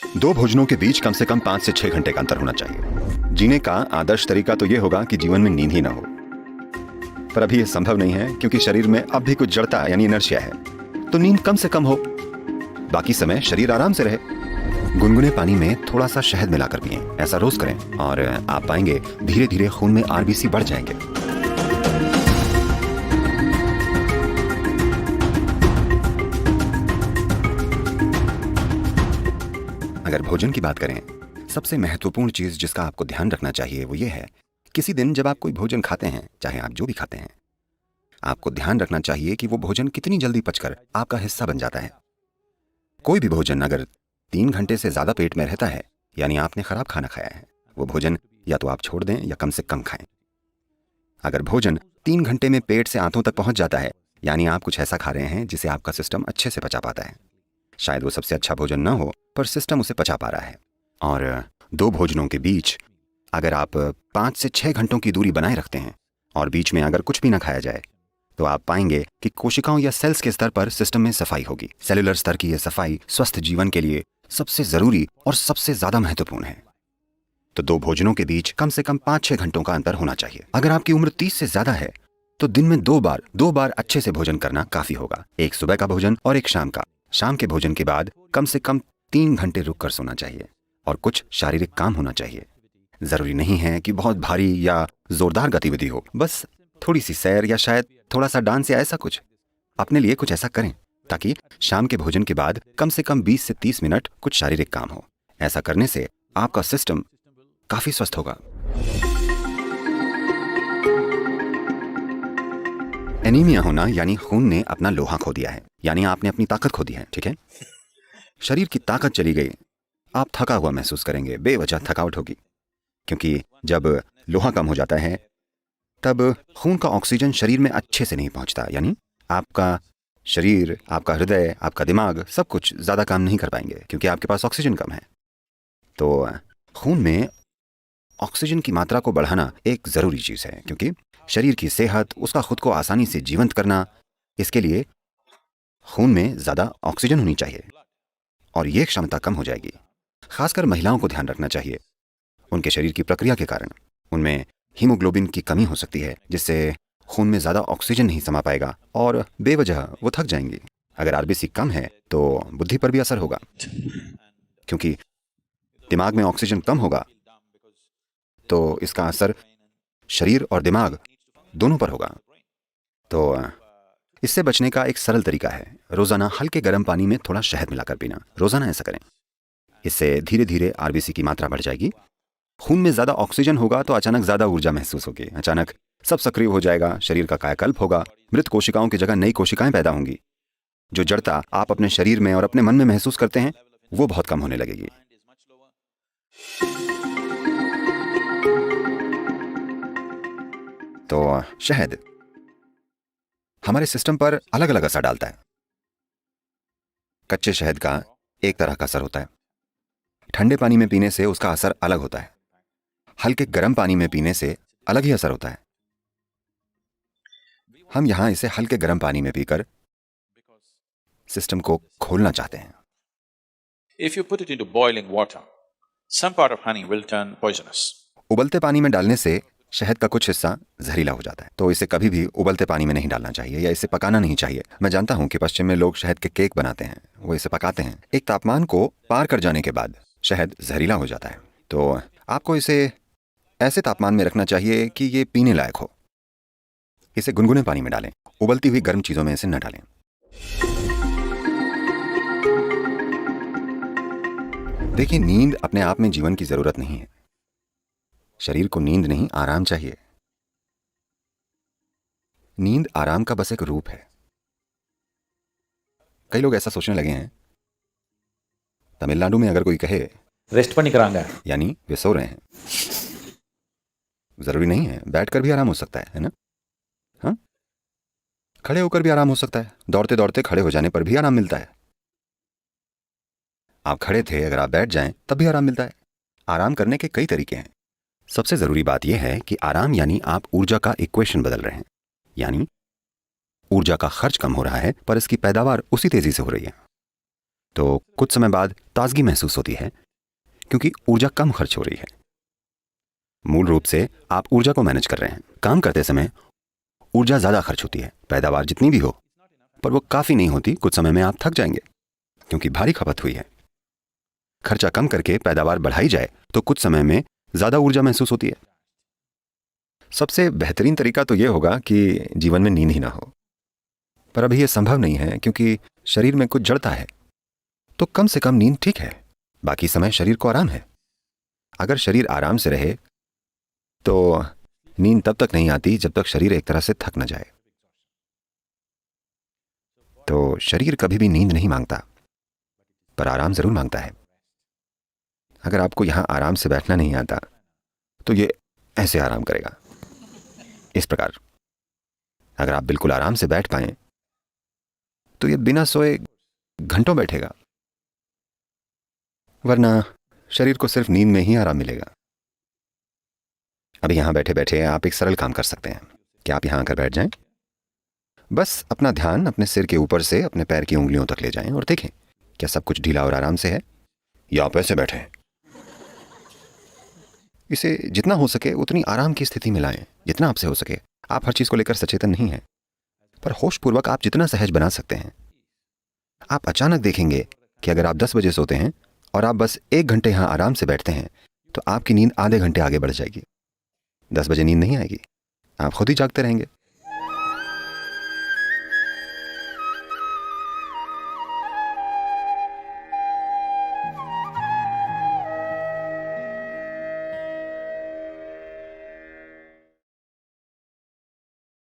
दो भोजनों के बीच कम से कम 5 से 6 घंटे का अंतर होना चाहिए। जीने का आदर्श तरीका तो यह होगा कि जीवन में नींद ही ना हो, पर अभी यह संभव नहीं है क्योंकि शरीर में अब भी कुछ जड़ता यानी इनर्शिया है। तो नींद कम से कम हो, बाकी समय शरीर आराम से रहे। गुनगुने पानी में थोड़ा सा शहद मिलाकर पिएं, ऐसा रोज करें और आप पाएंगे धीरे धीरे खून में आरबीसी बढ़ जाएंगे। अगर भोजन की बात करें, सबसे महत्वपूर्ण चीज जिसका आपको ध्यान रखना चाहिए वो ये है, किसी दिन जब आप कोई भोजन खाते हैं, चाहे आप जो भी खाते हैं, आपको ध्यान रखना चाहिए कि वो भोजन कितनी जल्दी पचकर आपका हिस्सा बन जाता है। कोई भी भोजन अगर 3 घंटे से ज्यादा पेट में रहता है, यानी आपने खराब खाना खाया है, वो भोजन या तो आप छोड़ दें या कम से कम खाएं। अगर भोजन 3 घंटे में पेट से आंतों तक पहुंच जाता है, यानी आप कुछ ऐसा खा रहे हैं जिसे आपका सिस्टम अच्छे से पचा पाता है। शायद वो सबसे अच्छा भोजन ना हो, पर सिस्टम उसे पचा पा रहा है। और दो भोजनों के बीच अगर आप 5 से 6 घंटों की दूरी बनाए रखते हैं और बीच में अगर कुछ भी ना खाया जाए, तो आप पाएंगे कि कोशिकाओं या सेल्स के स्तर पर सिस्टम में सफाई होगी। सेलुलर स्तर की यह सफाई स्वस्थ जीवन के लिए सबसे जरूरी और सबसे ज्यादा महत्वपूर्ण है। तो दो भोजनों के बीच कम से कम 5-6 घंटों का अंतर होना चाहिए। अगर आपकी उम्र 30 से ज्यादा है तो दिन में दो बार अच्छे से भोजन करना काफी होगा। एक सुबह का भोजन और एक शाम का। शाम के भोजन के बाद कम से कम 3 घंटे रुक कर सोना चाहिए और कुछ शारीरिक काम होना चाहिए। जरूरी नहीं है कि बहुत भारी या जोरदार गतिविधि हो, बस थोड़ी सी सैर या शायद थोड़ा सा डांस या ऐसा कुछ। अपने लिए कुछ ऐसा करें ताकि शाम के भोजन के बाद कम से कम 20 से 30 मिनट कुछ शारीरिक काम हो। ऐसा करने से आपका सिस्टम काफी स्वस्थ होगा। एनीमिया होना यानी खून ने अपना लोहा खो दिया है, यानी आपने अपनी ताकत खो दी है। ठीक है, शरीर की ताकत चली गई, आप थका हुआ महसूस करेंगे, बेवजह थकावट होगी, क्योंकि जब लोहा कम हो जाता है तब खून का ऑक्सीजन शरीर में अच्छे से नहीं पहुंचता, यानी आपका शरीर, आपका हृदय, आपका दिमाग सब कुछ ज्यादा काम नहीं कर पाएंगे क्योंकि आपके पास ऑक्सीजन कम है। तो खून में ऑक्सीजन की मात्रा को बढ़ाना एक जरूरी चीज है, क्योंकि शरीर की सेहत, उसका खुद को आसानी से जीवंत करना, इसके लिए खून में ज्यादा ऑक्सीजन होनी चाहिए और ये क्षमता कम हो जाएगी। खासकर महिलाओं को ध्यान रखना चाहिए, उनके शरीर की प्रक्रिया के कारण उनमें हीमोग्लोबिन की कमी हो सकती है, जिससे खून में ज्यादा ऑक्सीजन नहीं समा पाएगा और बेवजह वो थक जाएंगी। अगर आरबीसी कम है तो बुद्धि पर भी असर होगा, क्योंकि दिमाग में ऑक्सीजन कम होगा तो इसका असर शरीर और दिमाग दोनों पर होगा। तो इससे बचने का एक सरल तरीका है, रोजाना हल्के गर्म पानी में थोड़ा शहद मिलाकर पीना। रोजाना ऐसा करें, इससे धीरे धीरे आरबीसी की मात्रा बढ़ जाएगी। खून में ज्यादा ऑक्सीजन होगा तो अचानक ज्यादा ऊर्जा महसूस होगी, अचानक सब सक्रिय हो जाएगा, शरीर का कायाकल्प होगा, मृत कोशिकाओं की जगह नई कोशिकाएं पैदा होंगी। जो जड़ता आप अपने शरीर में और अपने मन में महसूस करते हैं वो बहुत कम होने लगेगी। तो शहद हमारे सिस्टम पर अलग अलग असर डालता है। कच्चे शहद का एक तरह का असर होता है, ठंडे पानी में पीने से उसका असर अलग होता है, हल्के गर्म पानी में पीने से अलग ही असर होता है। हम यहां इसे हल्के गर्म पानी में पीकर सिस्टम को खोलना चाहते हैं। If you put it into boiling water, some part of honey will turn poisonous. उबलते पानी में डालने से शहद का कुछ हिस्सा जहरीला हो जाता है, तो इसे कभी भी उबलते पानी में नहीं डालना चाहिए या इसे पकाना नहीं चाहिए। मैं जानता हूं कि पश्चिम में लोग शहद के केक बनाते हैं, वो इसे पकाते हैं। एक तापमान को पार कर जाने के बाद शहद जहरीला हो जाता है, तो आपको इसे ऐसे तापमान में रखना चाहिए कि ये पीने लायक हो। इसे गुनगुने पानी में डालें, उबलती हुई गर्म चीजों में इसे न डालें। देखिए, नींद अपने आप में जीवन की जरूरत नहीं है। शरीर को नींद नहीं, आराम चाहिए। नींद आराम का बस एक रूप है। कई लोग ऐसा सोचने लगे हैं, तमिलनाडु में अगर कोई कहे रेस्ट பண்ணிக்கறாங்க, यानी वे सो रहे हैं। जरूरी नहीं है, बैठकर भी आराम हो सकता है ना? हाँ, खड़े होकर भी आराम हो सकता है, दौड़ते दौड़ते खड़े हो जाने पर भी आराम मिलता है। आप खड़े थे, अगर आप बैठ जाएं तब भी आराम मिलता है। आराम करने के कई तरीके हैं। सबसे जरूरी बात यह है कि आराम यानी आप ऊर्जा का इक्वेशन बदल रहे हैं, यानी ऊर्जा का खर्च कम हो रहा है पर इसकी पैदावार उसी तेजी से हो रही है। तो कुछ समय बाद ताजगी महसूस होती है क्योंकि ऊर्जा कम खर्च हो रही है। मूल रूप से आप ऊर्जा को मैनेज कर रहे हैं। काम करते समय ऊर्जा ज्यादा खर्च होती है, पैदावार जितनी भी हो, पर वो काफी नहीं होती। कुछ समय में आप थक जाएंगे क्योंकि भारी खपत हुई है। खर्चा कम करके पैदावार बढ़ाई जाए तो कुछ समय में ज्यादा ऊर्जा महसूस होती है। सबसे बेहतरीन तरीका तो यह होगा कि जीवन में नींद ही ना हो, पर अभी यह संभव नहीं है क्योंकि शरीर में कुछ जड़ता है। तो कम से कम नींद ठीक है, बाकी समय शरीर को आराम है। अगर शरीर आराम से रहे तो नींद तब तक नहीं आती जब तक शरीर एक तरह से थक न जाए। तो शरीर कभी भी नींद नहीं मांगता, पर आराम जरूर मांगता है। अगर आपको यहां आराम से बैठना नहीं आता तो ये ऐसे आराम करेगा, इस प्रकार। अगर आप बिल्कुल आराम से बैठ पाएं तो ये बिना सोए घंटों बैठेगा, वरना शरीर को सिर्फ नींद में ही आराम मिलेगा। अभी यहां बैठे बैठे आप एक सरल काम कर सकते हैं। क्या आप यहां आकर बैठ जाएं? बस अपना ध्यान अपने सिर के ऊपर से अपने पैर की उंगलियों तक ले जाएं और देखें क्या सब कुछ ढीला और आराम से है, या आप ऐसे बैठे हैं। इसे जितना हो सके उतनी आराम की स्थिति में लाएं, जितना आपसे हो सके। आप हर चीज को लेकर सचेतन नहीं हैं, पर होशपूर्वक आप जितना सहज बना सकते हैं। आप अचानक देखेंगे कि अगर आप 10 बजे सोते हैं और आप बस 1 घंटे यहां आराम से बैठते हैं तो आपकी नींद आधे घंटे आगे बढ़ जाएगी। 10 बजे नींद नहीं आएगी, आप खुद ही जागते रहेंगे।